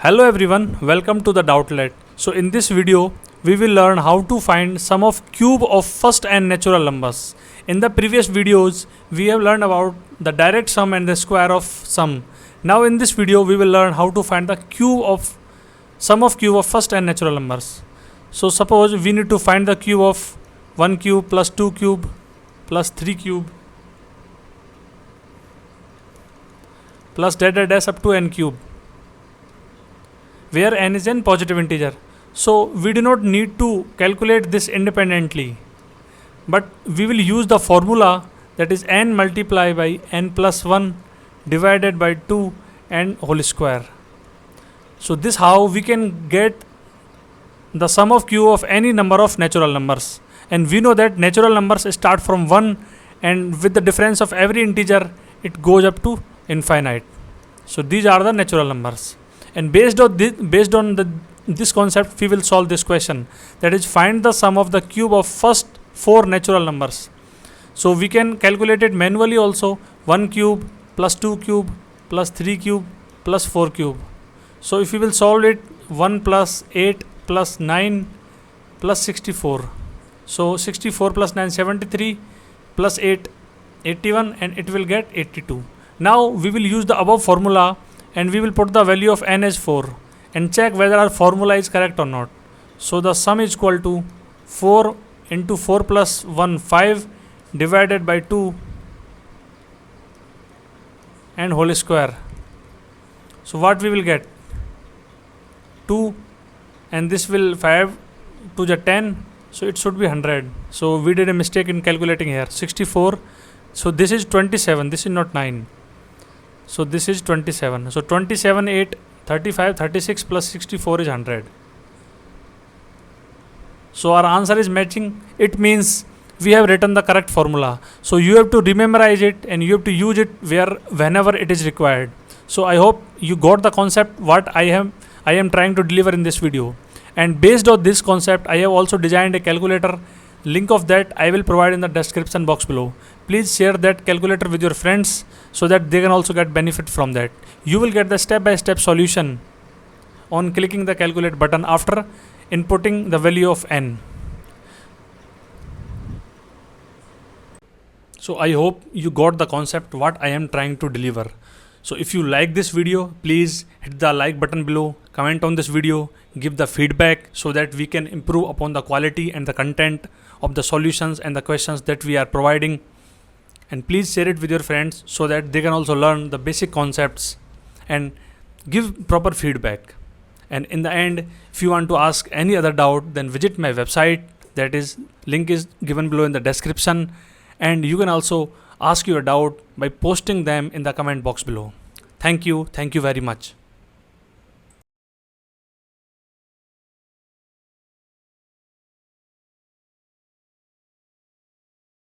Hello everyone, welcome to the Doubtlet. So in this video, we will learn how to find sum of cube of first n natural numbers. In the previous videos, we have learned about the direct sum and the square of sum. Now in this video, we will learn how to find the sum of cube of first n natural numbers. So suppose we need to find the cube of 1 cube plus 2 cube plus 3 cube plus dash up to n cube, where n is an positive integer. So we do not need to calculate this independently, but we will use the formula, that is n multiplied by n plus 1 divided by 2 and whole square. So this how we can get the sum of cube of any number of natural numbers, and we know that natural numbers start from 1 and with the difference of every integer it goes up to infinite. So these are the natural numbers, and based on this concept we will solve this question, that is find the sum of the cube of first 4 natural numbers. So we can calculate it manually also. 1 cube plus 2 cube plus 3 cube plus 4 cube. So if we will solve it, 1 plus 8 plus 9 plus 64. So 64 plus 9 73 plus 8 81, and it will get 82. Now we will use the above formula and we will put the value of n as 4 and check whether our formula is correct or not. So the sum is equal to 4 into 4 plus 1 5 divided by 2 and whole square. So what we will get? 2, and this will 5 to the 10, so it should be 100. So we did a mistake in calculating here. 64, so this is 27, this is not 9. So this is 27. So 27, 8, 35, 36 plus 64 is 100. So our answer is matching. It means we have written the correct formula. So you have to memorize it and you have to use it whenever it is required. So I hope you got the concept what I am trying to deliver in this video. And based on this concept, I have also designed a calculator. Link of that I will provide in the description box below. Please share that calculator with your friends so that they can also get benefit from that. You will get the step-by-step solution on clicking the calculate button after inputting the value of n. So I hope you got the concept what I am trying to deliver. So if you like this video, please hit the like button below, comment on this video, give the feedback so that we can improve upon the quality and the content of the solutions and the questions that we are providing. And please share it with your friends so that they can also learn the basic concepts and give proper feedback. And in the end, if you want to ask any other doubt, then visit my website, that is link is given below in the description, and you can also ask your doubt by posting them in the comment box below. Thank you very much.